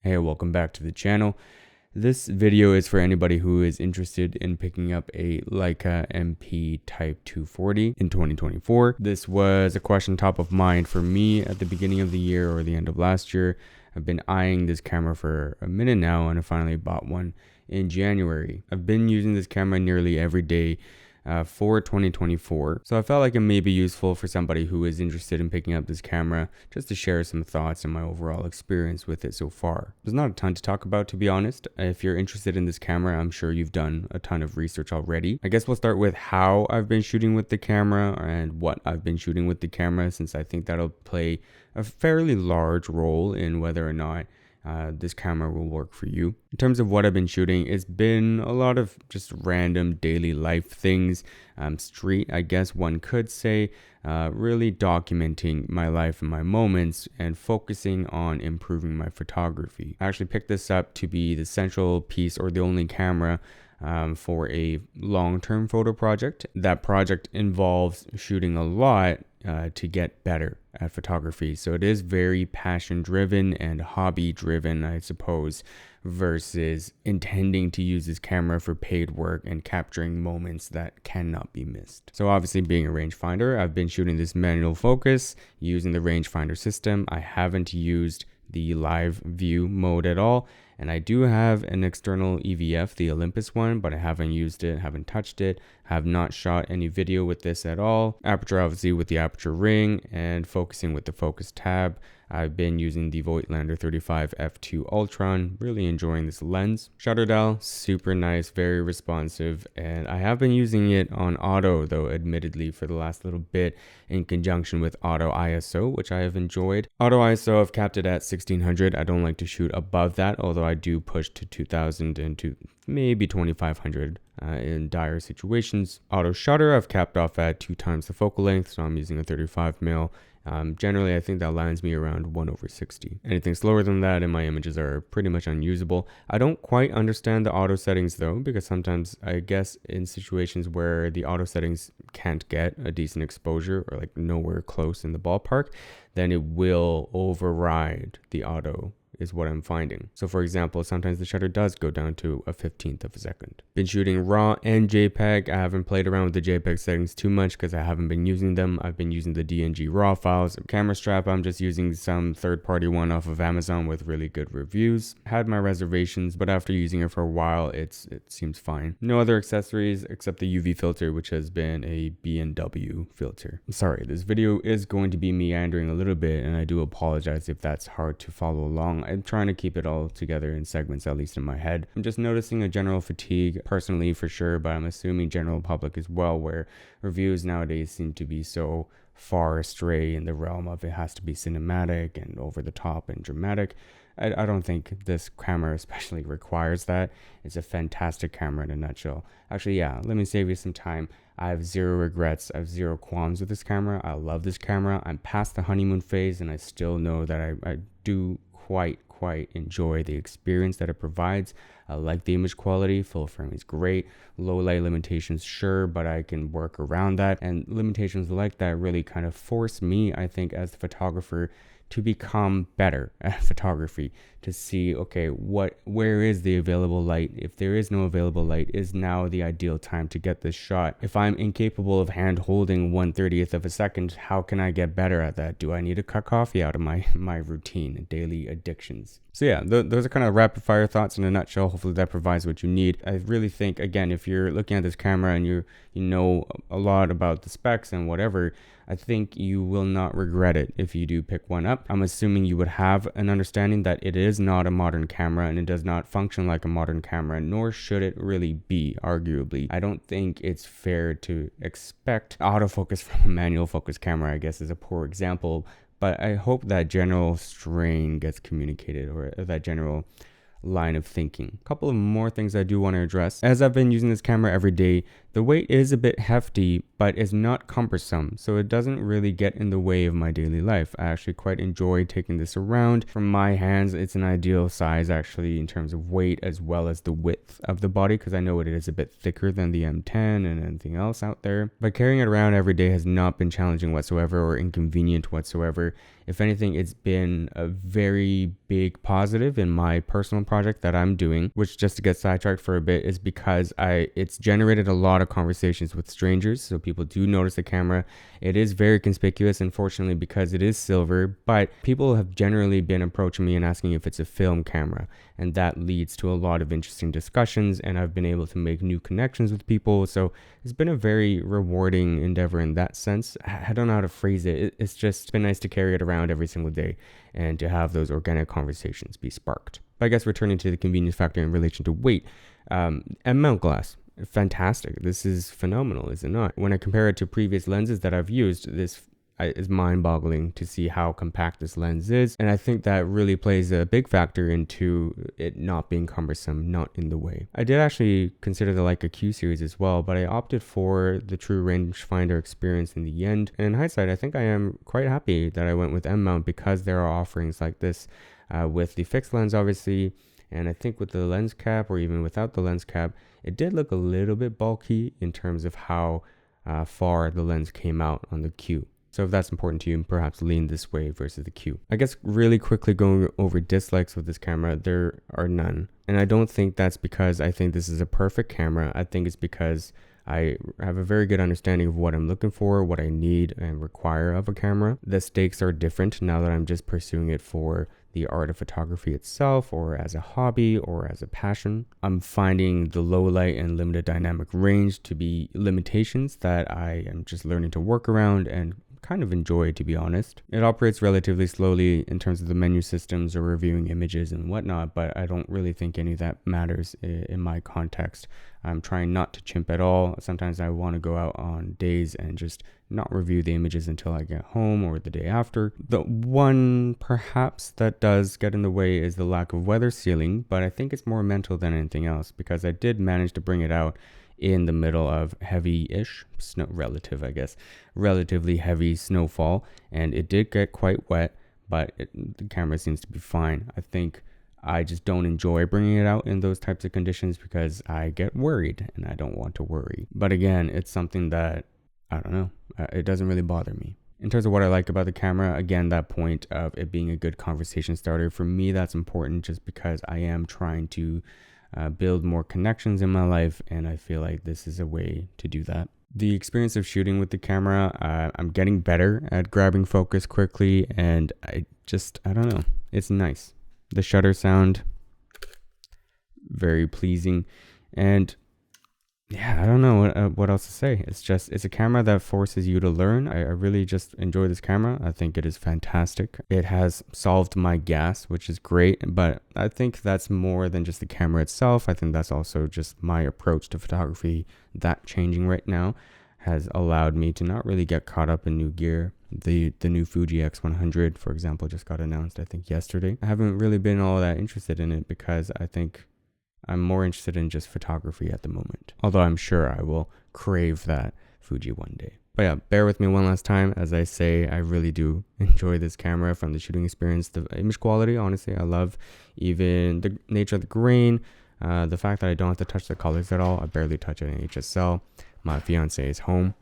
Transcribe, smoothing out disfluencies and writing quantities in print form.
Hey, welcome back to the channel. This video is for anybody who is interested in picking up a Leica MP Type 240 in 2024. This was a question top of mind for me at the beginning of the year or the end of last year. I've been eyeing this camera for a minute now and I finally bought one in January. I've been using this camera nearly every day for 2024. So I felt like it may be useful for somebody who is interested in picking up this camera just to share some thoughts and my overall experience with it so far. There's not a ton to talk about, to be honest. If you're interested in this camera, I'm sure you've done a ton of research already. I guess we'll start with how I've been shooting with the camera and what I've been shooting with the camera, since I think that'll play a fairly large role in whether or not this camera will work for you. In terms of what I've been shooting, it's been a lot of just random daily life things, street, I guess one could say, really documenting my life and my moments and focusing on improving my photography. I actually picked this up to be the central piece or the only camera for a long-term photo project. That project involves shooting a lot to get better at photography. So it is very passion driven and hobby driven, I suppose, versus intending to use this camera for paid work and capturing moments that cannot be missed. So obviously, being a rangefinder, I've been shooting this manual focus using the rangefinder system. I haven't used the live view mode at all. And I do have an external EVF, the Olympus one, but I haven't used it, haven't touched it, have not shot any video with this at all. Aperture obviously with the aperture ring and focusing with the focus tab. I've been using the Voigtlander 35 f2 Ultron, really enjoying this lens. Shutter dial, super nice, very responsive, and I have been using it on auto though, admittedly, for the last little bit in conjunction with auto ISO, which I have enjoyed. Auto ISO, I've capped it at 1600. I don't like to shoot above that, although I do push to 2000 and to maybe 2500 in dire situations. Auto shutter, I've capped off at 2 times the focal length, so I'm using a 35mm. Generally, I think that lands me around 1/60. Anything slower than that and my images are pretty much unusable. I don't quite understand the auto settings though, because sometimes I guess in situations where the auto settings can't get a decent exposure or like nowhere close in the ballpark, then it will override the auto, is what I'm finding. So for example, sometimes the shutter does go down to a 15th of a second. Been shooting RAW and JPEG. I haven't played around with the JPEG settings too much because I haven't been using them. I've been using the DNG RAW files. Camera strap, I'm just using some third-party one off of Amazon with really good reviews. Had my reservations, but after using it for a while, it seems fine. No other accessories except the UV filter, which has been a B&W filter. Sorry, this video is going to be meandering a little bit, and I do apologize if that's hard to follow along. I'm trying to keep it all together in segments, at least in my head. I'm just noticing a general fatigue, personally for sure, but I'm assuming general public as well, where reviews nowadays seem to be so far astray in the realm of it has to be cinematic and over the top and dramatic. I don't think this camera especially requires that. It's a fantastic camera in a nutshell. Actually, yeah, let me save you some time. I have zero regrets. I have zero qualms with this camera. I love this camera. I'm past the honeymoon phase and I still know that I do quite enjoy the experience that it provides. I like the image quality. Full frame is great. Low light limitations, sure, but I can work around that. And limitations like that really kind of force me, I think, as the photographer to become better at photography, to see, okay, where is the available light? If there is no available light, is now the ideal time to get this shot? If I'm incapable of hand holding 1/30th of a second, how can I get better at that? Do I need to cut coffee out of my routine, daily addictions? So yeah, those are kind of rapid fire thoughts in a nutshell. Hopefully that provides what you need. I really think, again, if you're looking at this camera and you know a lot about the specs and whatever, I think you will not regret it if you do pick one up. I'm assuming you would have an understanding that it is not a modern camera and it does not function like a modern camera, nor should it really be, arguably. I don't think it's fair to expect autofocus from a manual focus camera, I guess is a poor example, but I hope that general strain gets communicated, or that general line of thinking. A couple of more things I do want to address. As I've been using this camera every day, the weight is a bit hefty, but is not cumbersome, so it doesn't really get in the way of my daily life. I actually quite enjoy taking this around. From my hands, it's an ideal size actually in terms of weight as well as the width of the body, because I know it is a bit thicker than the M10 and anything else out there. But carrying it around every day has not been challenging whatsoever or inconvenient whatsoever. If anything, it's been a very big positive in my personal project that I'm doing, which, just to get sidetracked for a bit, is because it's generated a lot of conversations with strangers. So people do notice the camera. It is very conspicuous, unfortunately, because it is silver, but people have generally been approaching me and asking if it's a film camera. And that leads to a lot of interesting discussions, and I've been able to make new connections with people. So it's been a very rewarding endeavor in that sense. I don't know how to phrase it. It's just been nice to carry it around every single day and to have those organic conversations be sparked. But I guess returning to the convenience factor in relation to weight, M-mount glass, fantastic. This is phenomenal, is it not? When I compare it to previous lenses that I've used, this is mind-boggling to see how compact this lens is, and I think that really plays a big factor into it not being cumbersome, not in the way. I did actually consider the Leica Q series as well, but I opted for the true rangefinder experience in the end. And in hindsight, I think I am quite happy that I went with M-mount, because there are offerings like this with the fixed lens, obviously, and I think with the lens cap, or even without the lens cap, it did look a little bit bulky in terms of how far the lens came out on the Q. So if that's important to you, perhaps lean this way versus the Q. I guess really quickly going over dislikes with this camera, there are none. And I don't think that's because I think this is a perfect camera. I think it's because I have a very good understanding of what I'm looking for, what I need and require of a camera. The stakes are different now that I'm just pursuing it for the art of photography itself, or as a hobby, or as a passion. I'm finding the low light and limited dynamic range to be limitations that I am just learning to work around and kind of enjoy, to be honest. It operates relatively slowly in terms of the menu systems or reviewing images and whatnot, but I don't really think any of that matters in my context. I'm trying not to chimp at all. Sometimes I want to go out on days and just not review the images until I get home or the day after. The one perhaps that does get in the way is the lack of weather sealing, but I think it's more mental than anything else, because I did manage to bring it out in the middle of heavy-ish snow, relatively heavy snowfall, and it did get quite wet, but the camera seems to be fine. I think I just don't enjoy bringing it out in those types of conditions because I get worried, and I don't want to worry. But again, it's something that, I don't know, it doesn't really bother me. In terms of what I like about the camera, again, that point of it being a good conversation starter, for me that's important just because I am trying to build more connections in my life, and I feel like this is a way to do that. The experience of shooting with the camera, I'm getting better at grabbing focus quickly, and I don't know, it's nice. The shutter sound, very pleasing, and yeah, I don't know what else to say. It's a camera that forces you to learn. I really just enjoy this camera. I think it is fantastic. It has solved my gas, which is great, but I think that's more than just the camera itself. I think that's also just my approach to photography that changing right now has allowed me to not really get caught up in new gear. The new Fuji X100, for example, just got announced, I think, yesterday. I haven't really been all that interested in it because I think I'm more interested in just photography at the moment. Although I'm sure I will crave that Fuji one day. But yeah, bear with me one last time. As I say, I really do enjoy this camera from the shooting experience. The image quality, honestly, I love. Even the nature of the grain, the fact that I don't have to touch the colors at all. I barely touch it in HSL. My fiance is home.